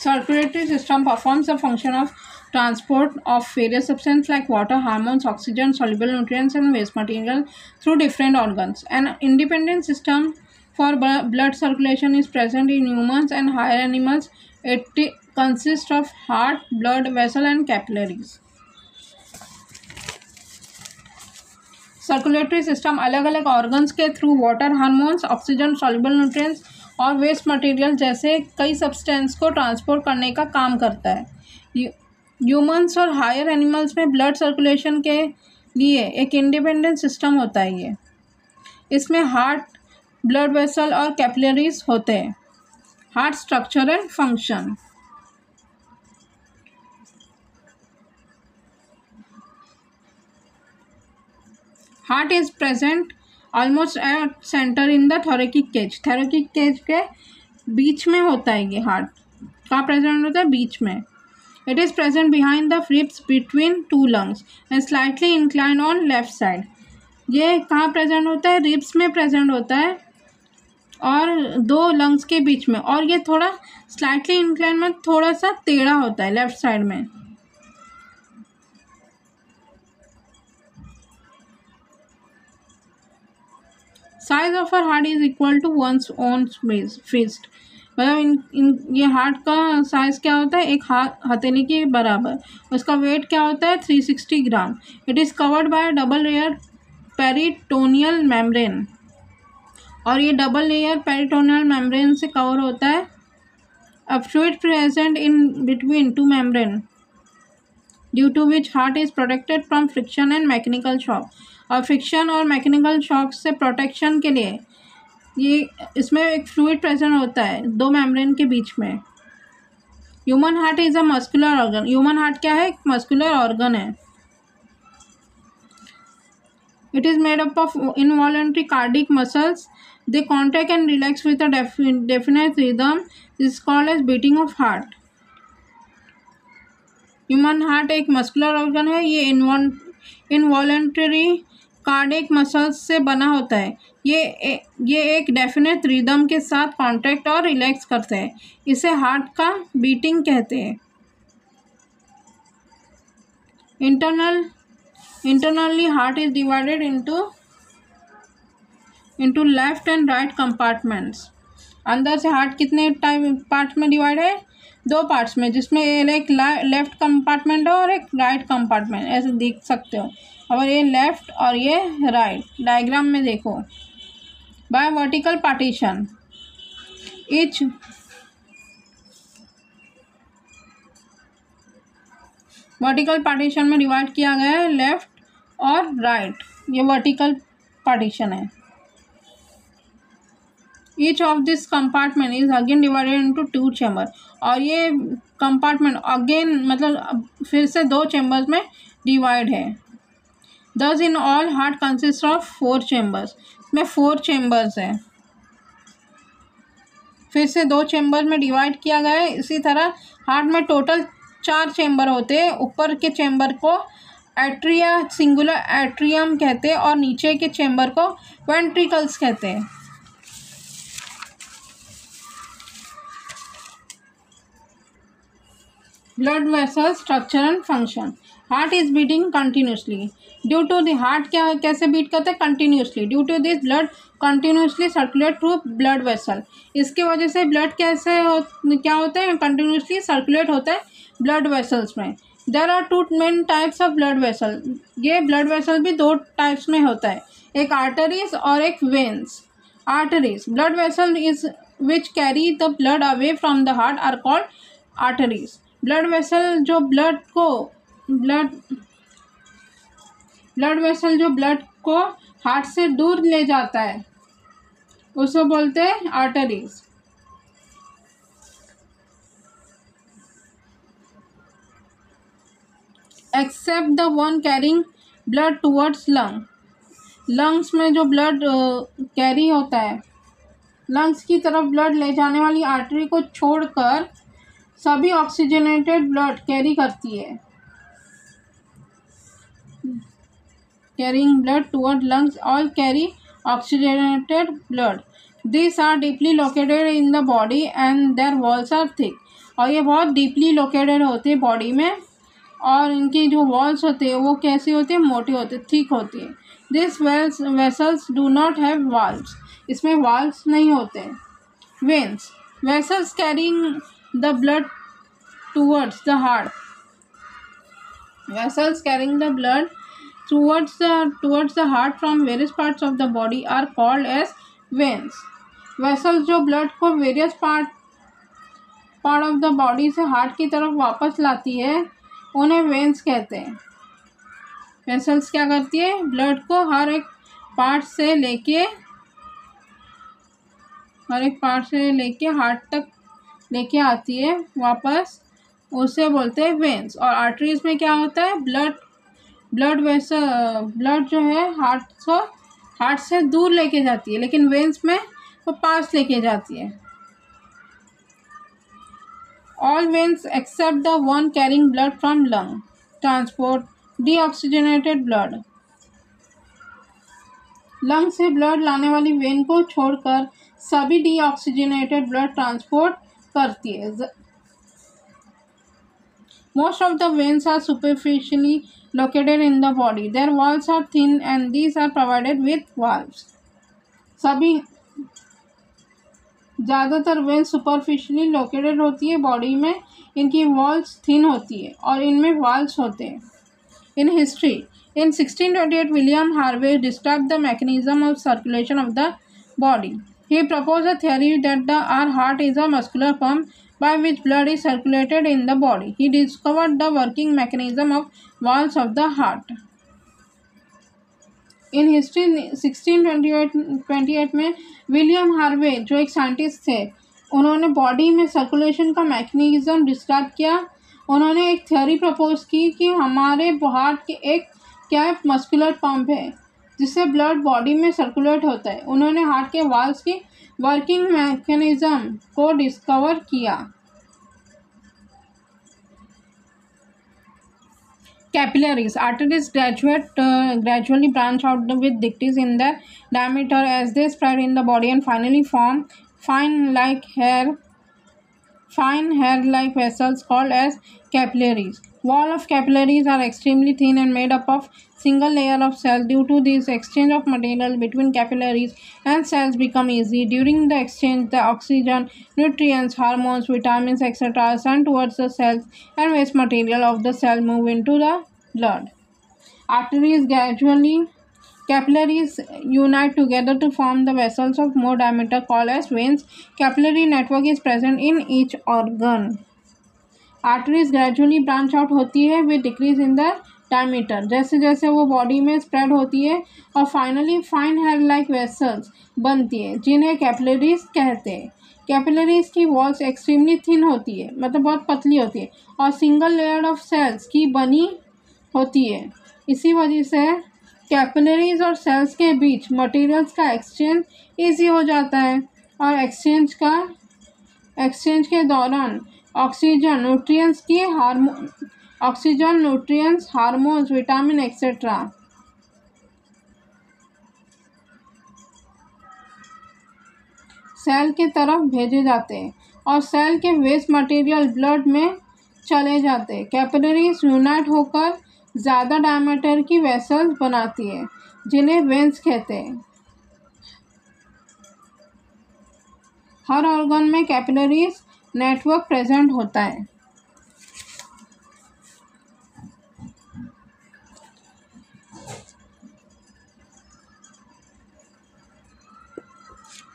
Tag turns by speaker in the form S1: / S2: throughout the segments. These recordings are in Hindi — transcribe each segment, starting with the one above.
S1: Circulatory system performs the function of transport of various substances like water, hormones, oxygen, soluble nutrients, and waste material through different organs. An independent system for blood circulation is present in humans and higher animals. It consists of heart, blood vessel, and capillaries. Circulatory system अलग अलग ऑर्गन्स के through water, hormones, oxygen, soluble nutrients और वेस्ट मटेरियल जैसे कई सब्सटेंस को ट्रांसपोर्ट करने का काम करता है. ह्यूमंस और हायर एनिमल्स में ब्लड सर्कुलेशन के लिए एक इंडिपेंडेंट सिस्टम होता है. ये इसमें हार्ट, ब्लड वेसल और कैपिलरीज होते हैं. Heart structure and function. Heart is present almost at centre in the thoracic cage. Thoracic cage के बीच में होता है ये. हार्ट कहाँ प्रेजेंट होता है? बीच में. It is present behind the ribs between two lungs and slightly incline on left side. ये कहाँ प्रेजेंट होता है? रिब्स में प्रेजेंट होता है और दो लंग्स के बीच में. और ये थोड़ा स्लाइटली इंक्लाइन में थोड़ा सा टेढ़ा होता है लेफ्ट साइड में. Size of our heart is equal to one's own fist. मतलब ये हार्ट का साइज क्या होता है? एक हथेली के बराबर. उसका वेट क्या होता है? 360 gram. It is covered by double layer peritoneal membrane. और ये डबल लेयर पेरिटोनियल मेम्ब्रेन से कवर होता है. A fluid present in between two membrane due to which heart is protected from friction and mechanical shock. और फ्रिक्शन और मैकेनिकल शॉक से प्रोटेक्शन के लिए ये इसमें एक फ्लूइड प्रेजेंट होता है दो मेम्ब्रेन के बीच में. Human heart is a muscular organ. Human heart क्या है? एक मस्कुलर ऑर्गन है. It is made up of involuntary cardiac muscles. They contract and relax with a definite rhythm. This is called as beating of heart. Human heart एक मस्कुलर ऑर्गन है. ये इनवॉलंटरी कार्डिक मसल्स से बना होता है. ये एक डेफिनेट रिदम के साथ कॉन्ट्रैक्ट और रिलैक्स करते हैं. इसे हार्ट का बीटिंग कहते हैं. Internally heart is divided into left and right compartments. अंदर से हार्ट कितने पार्ट में डिवाइड है? दो पार्ट्स में, जिसमें एक लेफ्ट कंपार्टमेंट है और एक राइट कंपार्टमेंट. ऐसे देख सकते हो. और ये लेफ्ट और ये राइट. डायग्राम में देखो. Bye vertical partition. Each vertical partition में डिवाइड किया गया है लेफ्ट और राइट. ये वर्टिकल पार्टीशन है. Each of this compartment is again divided into 2 chamber. और ये कंपार्टमेंट अगेन मतलब फिर से 2 चैम्बर्स में डिवाइड है. Thus in all heart consists of 4 chambers. में 4 चैम्बर्स हैं. फिर से 2 चैम्बर में डिवाइड किया गया है. इसी तरह हार्ट में टोटल 4 चैम्बर होते हैं. ऊपर के चैम्बर को एट्रिया सिंगुलर एट्रियम कहते हैं और नीचे के चैम्बर को वेंट्रिकल्स कहते हैं. Blood vessel structure and function. Heart is beating continuously. Due to the heart क्या कैसे बीट करते हैं? Continuously. Due to this blood continuously circulate through blood vessel. इसके वजह से ब्लड क्या होते हैं? कंटिन्यूसली सर्कुलेट होता है ब्लड वेसल्स में. There are 2 main types of blood vessel. ये ब्लड वेसल भी 2 टाइप्स में होता है. एक आर्टरीज और एक veins. Arteries blood vessel is which carry the blood away from the heart are called arteries. Blood vessel जो ब्लड को हार्ट से दूर ले जाता है उसको बोलते हैं arteries. Except the one carrying blood towards lungs में जो ब्लड कैरी होता है, लंग्स की तरफ ब्लड ले जाने वाली आर्टरी को छोड़कर सभी ऑक्सीजनेटेड ब्लड कैरी करती है. Carrying blood toward lungs all carry oxygenated blood. These are deeply located in the body and their walls are thick. और ये बहुत डीपली लोकेटेड होते हैं बॉडी में, और इनकी जो वॉल्स होते हैं वो कैसी होती है, मोटी होती है, थिक होती है। This vessels do not have valves, इसमें वाल्व्स नहीं होते। Veins, vessels carrying the blood towards the heart, vessels carrying the blood towards the heart from various parts of the body are called as veins. vessels जो blood को various part of the body से हार्ट की तरफ वापस लाती है उन्हें veins कहते हैं। vessels क्या करती है, blood को हर एक पार्ट से लेके हार्ट तक लेके आती है वापस, उसे बोलते हैं वेन्स। और आर्टरीज में क्या होता है, ब्लड जो है हार्ट से दूर लेके जाती है, लेकिन वेन्स में वो पास लेके जाती है। All veins except the one carrying blood from lung transport deoxygenated blood, lung से ब्लड लाने वाली वेन को छोड़कर सभी डीऑक्सीजनेटेड ब्लड ट्रांसपोर्ट करती है। Most of the veins are superficially located in the body. Their walls are thin and these are provided with valves. ज़्यादातर वेन्स सुपरफिशियली लोकेटेड होती है बॉडी में, इनकी वॉल्स थिन होती है और इनमें वाल्व्स होते हैं। In history, in 1628 William Harvey described the mechanism of circulation of the body. He proposed a theory that our heart is a muscular pump by which blood is circulated in the body. He discovered the working mechanism of valves of the heart. In history 1628 में विलियम हार्वे जो एक साइंटिस्ट थे, उन्होंने बॉडी में सर्कुलेशन का मैकेनिज्म डिस्क्राइब किया। उन्होंने एक थ्योरी प्रपोज की कि हमारे हार्ट के एक क्या मस्कुलर पंप है जिससे ब्लड बॉडी में सर्कुलेट होता है। उन्होंने हार्ट के वाल्व्स की वर्किंग मैकेनिज्म को डिस्कवर किया। Capillaries, arteries gradually branch out with decrease in their diameter as they spread in the body and finally form fine hair-like vessels called as capillaries. Wall of capillaries are extremely thin and made up of single layer of cells. Due to this, exchange of material between capillaries and cells become easy. During the exchange, the oxygen, nutrients, hormones, vitamins, etc. are sent towards the cells and waste material of the cell move into the blood. Capillaries unite together to form the vessels of more diameter called as veins. Capillary network is present in each organ. Arteries gradually branch out होती है with decrease in the diameter, जैसे जैसे वो बॉडी में स्प्रेड होती है, और finally fine hair like vessels बनती है जिन्हें कैपिलरीज कहते हैं। कैपिलरीज की वॉल्स एक्सट्रीमली थिन होती है, मतलब बहुत पतली होती है, और सिंगल लेयर ऑफ सेल्स की बनी होती है। इसी वजह से कैपिलरीज और सेल्स के बीच मटेरियल्स का एक्सचेंज ईजी हो जाता है, और एक्सचेंज के दौरान oxygen, nutrients, hormones, vitamin etcetera cell की तरफ भेजे जाते हैं और सेल के वेस्ट मटेरियल ब्लड में चले जाते हैं। कैपिलरीज यूनाइट होकर ज़्यादा डायमीटर की वेसल्स बनाती है जिन्हें वेन्स कहते हैं। हर ऑर्गन में कैपिलरीज नेटवर्क प्रेजेंट होता है।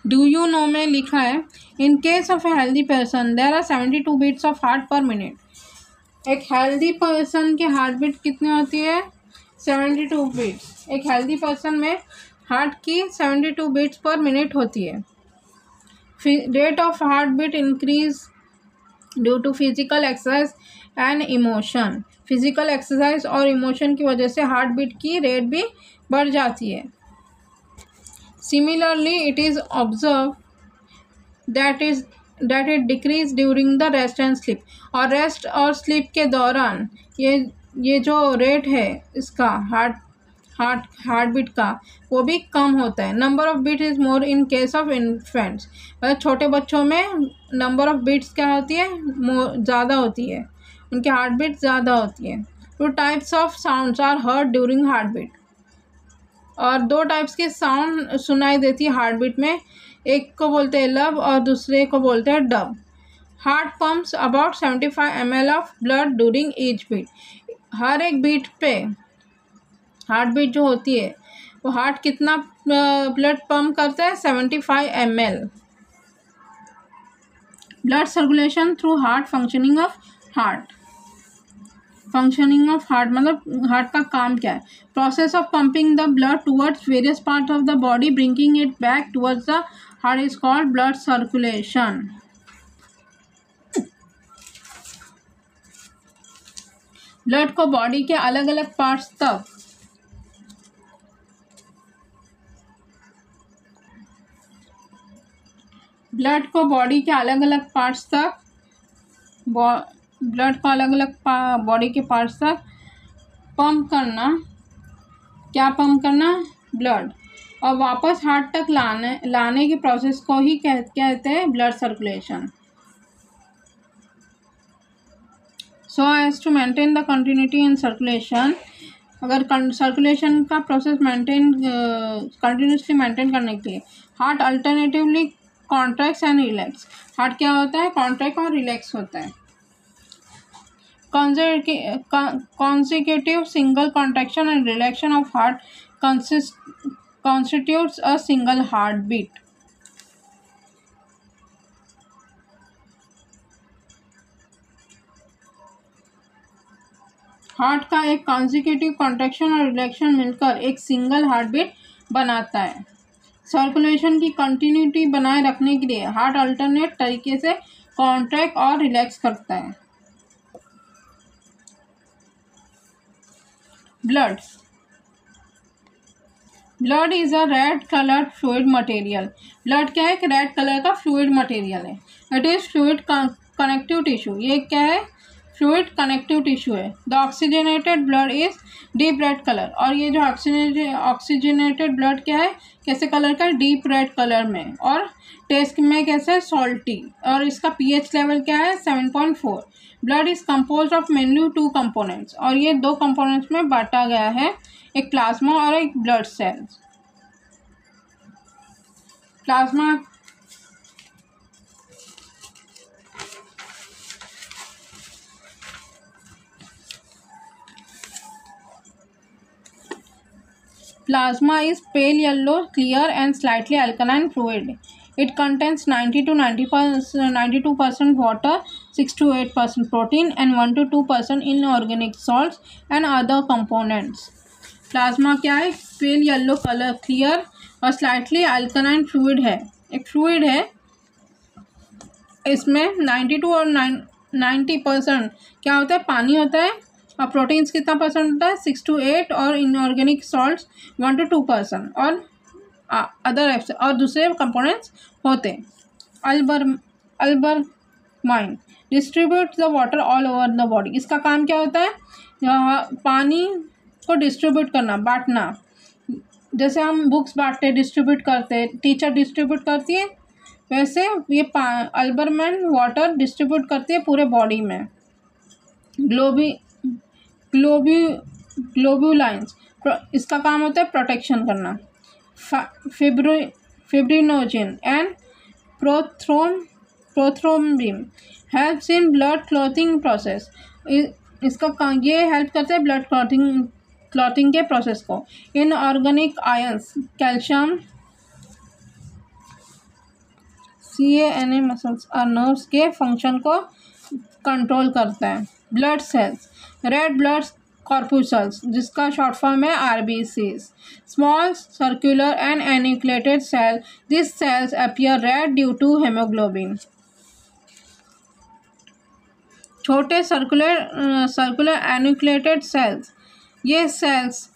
S1: डू यू नो में लिखा है, in case of a healthy person there are 72 beats of heart per minute. एक हेल्दी पर्सन की हार्ट बीट कितनी होती है? 72 बीट्स। एक हेल्दी पर्सन में हार्ट की 72 बीट्स पर मिनट होती है। Rate of heart beat increase due to physical exercise and emotion. Physical exercise और इमोशन की वजह से हार्ट बीट की रेट भी बढ़ जाती है। Similarly, it is observed that it decrease during the rest and sleep. और रेस्ट और स्लीप के दौरान ये जो रेट है इसका हार्ट बीट का वो भी कम होता है। Number of beat is more in case of infants, मतलब छोटे बच्चों में नंबर ऑफ बीट्स क्या होती है, ज़्यादा होती है, उनकी हार्ट बीट ज़्यादा होती है। 2 types of sounds are heard during heart beat, और 2 टाइप्स की साउंड सुनाई देती है हार्ट बीट में, एक को बोलते हैं लब और दूसरे को बोलते हैं dub. Heart pumps about 75 ml of blood during each beat, हर एक बीट पे हार्ट बीट जो होती है वो हार्ट कितना ब्लड पंप करता है, 75 ml। Blood circulation through heart, functioning of heart. Functioning of heart मतलब हार्ट का काम क्या है, process of pumping the blood towards various part of the body bringing it back towards the heart is called blood circulation. Blood को बॉडी के अलग अलग पार्ट्स तक ब्लड को बॉडी के अलग अलग पार्ट्स तक ब्लड को अलग अलग बॉडी के पार्ट्स तक पंप करना, क्या पंप करना, ब्लड, और वापस हार्ट तक लाने के प्रोसेस को ही कहते हैं blood circulation. So as to maintain the continuity in circulation, अगर सर्कुलेशन का प्रोसेस कंटिन्यूसली मेंटेन करने के लिए heart alternatively contracts and relax. Heart क्या होता है, कॉन्ट्रैक्ट और रिलैक्स होता है। consecutive single contraction and relaxation of heart constitutes a single heartbeat. Heart का एक consecutive contraction और रिलैक्शन मिलकर एक सिंगल हार्टबीट बनाता है। सर्कुलेशन की कंटिन्यूटी बनाए रखने के लिए हार्ट अल्टरनेट तरीके से कॉन्ट्रैक्ट और रिलैक्स करता है। Blood is a red coloured fluid material. Blood क्या है, एक रेड कलर का फ्लूइड मटेरियल है। It is fluid connective tissue, ये क्या है, फ्लूइड कनेक्टिव टिश्यू है। The oxygenated blood is deep red colour, और ये जो ऑक्सीजनेटेड ब्लड क्या है, कैसे कलर का, डीप रेड कलर में, और टेस्ट में कैसे, सॉल्टी, और इसका पीएच लेवल क्या है, 7.4। Blood is composed of mainly 2 components, और ये 2 कंपोनेंट्स में बांटा गया है, एक प्लाज्मा और एक blood cells. Plasma is pale yellow, clear and slightly alkaline fluid. It contains 90 to 92% water, 6 to 8% protein and 1 to 2% inorganic salts and other components. Plasma क्या है, पेल येलो कलर, क्लियर और स्लाइटली अल्कलाइन फ्लूइड है, एक फ्लूइड है। इसमें 92 और 90% क्या होता है, पानी होता है, और प्रोटीन्स कितना परसेंट होता है, 6 to 8, और इनऑर्गेनिक सॉल्ट्स 1 to 2%, और अदर और दूसरे कंपोनेंट्स होते हैं। Albumin distribute the water all over the body. इसका काम क्या होता है, पानी को डिस्ट्रीब्यूट करना, बांटना, जैसे हम बुक्स बांटते डिस्ट्रीब्यूट करते, टीचर डिस्ट्रीब्यूट करती है, वैसे ये अल्बरमाइन वाटर डिस्ट्रीब्यूट करती है पूरे बॉडी में। ग्लोब्यूलाइंस, इसका काम होता है प्रोटेक्शन करना। Fibrinogen and prothrombin helps in blood clotting process. इसका ये हेल्प करते हैं ब्लड क्लॉटिंग के प्रोसेस को। Inorganic ions, calcium, CANA muscles और नर्व्स के फंक्शन को कंट्रोल करता है। Blood cells, red blood corpuscles, जिसका शॉर्ट फॉर्म है RBCs, small circular and enucleated cell, this cells appear red due to haemoglobin. छोटे सर्कुलर एन्यूक्लिएटेड सेल्स, ये cells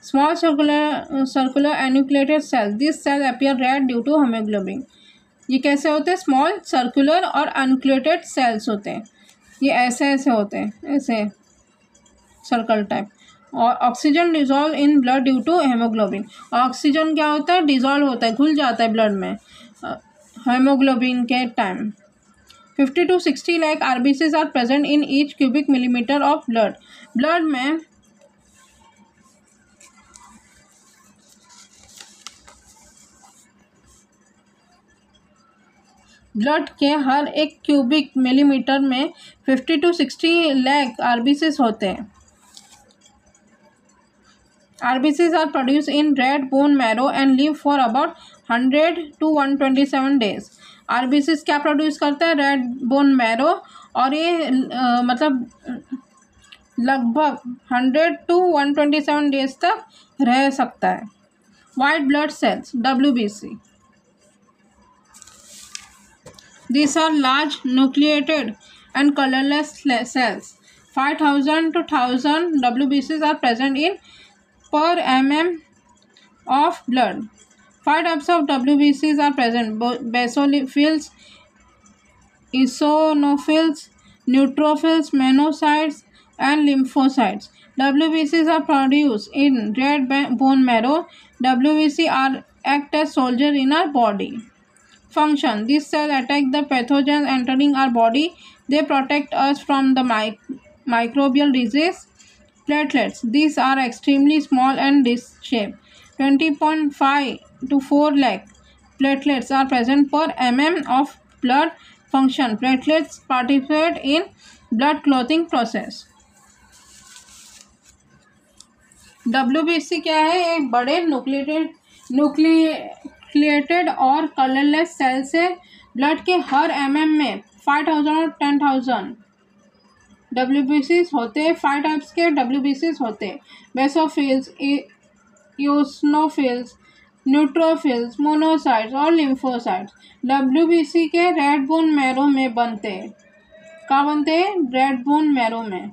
S1: small circular enucleated cells, this cell appear red due to haemoglobin. ये कैसे होते हैं, स्मॉल सर्कुलर और एन्यूक्लिएटेड सेल्स होते हैं, ये ऐसे होते हैं, ऐसे सर्कल टाइप, और oxygen dissolve in blood due to haemoglobin, oxygen क्या होता है, डिजॉल्व होता है, घुल जाता है ब्लड में हेमोग्लोबिन के time. 50 to 60 lakh RBCs are present in each cubic millimetre of blood, blood में ब्लड के हर एक क्यूबिक मिलीमीटर में 50 to 60 lakh RBCs होते हैं। RBCs are produced in red bone marrow and live for about 100 to 127 days। RBCs क्या प्रोड्यूस करता है, रेड बोन मैरो, और ये मतलब लगभग 100 to 127 डेज तक रह सकता है। White blood cells WBC, these are large nucleated and colorless cells। 5000 to 1000 WBCs are present in per mm of blood। 5 types of WBCs are present: basophils, eosinophils, neutrophils, monocytes, and lymphocytes। WBCs are produced in red bone marrow। WBC are act as soldier in our body। Function: these cells attack the pathogens entering our body। They protect us from the microbial disease। Platelets: these are extremely small and disc-shaped। 20.5 to 4 lakh platelets are present per mm of blood। Function: platelets participate in blood clotting process। WBC क्या है, एक बड़े न्यूक्लिएटेड और कलरलेस सेल से ब्लड के हर mm में 5000 और 10,000 WBCs होते हैं। 5 टाइप्स के WBCs होते हैं: बेसोफिल्स, ईओसिनोफिल्स, न्यूट्रोफिल्स, मोनोसाइट्स और लिम्फोसाइट्स। WBC के रेड बोन मैरो में बनते हैं। कहाँ बनते हैं, रेड बोन मैरो में।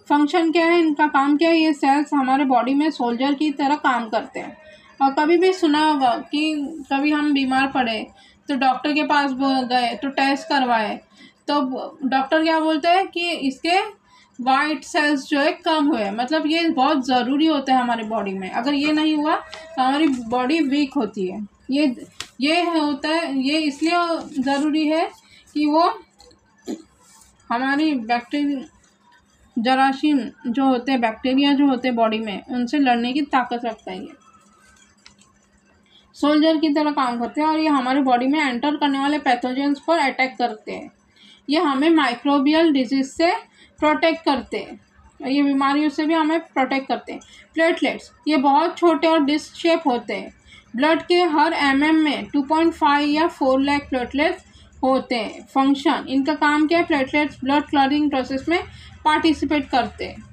S1: फंक्शन क्या है, इनका काम क्या है, ये सेल्स हमारे बॉडी में सोल्जर की तरह काम करते हैं। और कभी भी सुना होगा कि कभी हम बीमार पड़े तो डॉक्टर के पास गए तो टेस्ट करवाए, तो डॉक्टर क्या बोलते हैं कि इसके वाइट सेल्स जो है कम हुए, मतलब ये बहुत ज़रूरी होता है हमारी बॉडी में। अगर ये नहीं हुआ तो हमारी बॉडी वीक होती है। ये होता है, ये इसलिए ज़रूरी है कि वो हमारी जरासीम जो होते हैं, बैक्टीरिया जो होते हैं बॉडी में, उनसे लड़ने की ताकत रखता है। ये सोल्जर की तरह काम करते हैं और ये हमारे बॉडी में एंटर करने वाले पैथोजेंस पर अटैक करते हैं। ये हमें माइक्रोबियल डिजीज से प्रोटेक्ट करते हैं, ये बीमारियों से भी हमें प्रोटेक्ट करते हैं। प्लेटलेट्स, ये बहुत छोटे और डिस्क शेप होते हैं। ब्लड के हर mm में 2.5 या 4 लाख प्लेटलेट्स होते हैं। फंक्शन, इनका काम क्या है, प्लेटलेट्स ब्लड क्लॉटिंग प्रोसेस में पार्टिसिपेट करते हैं।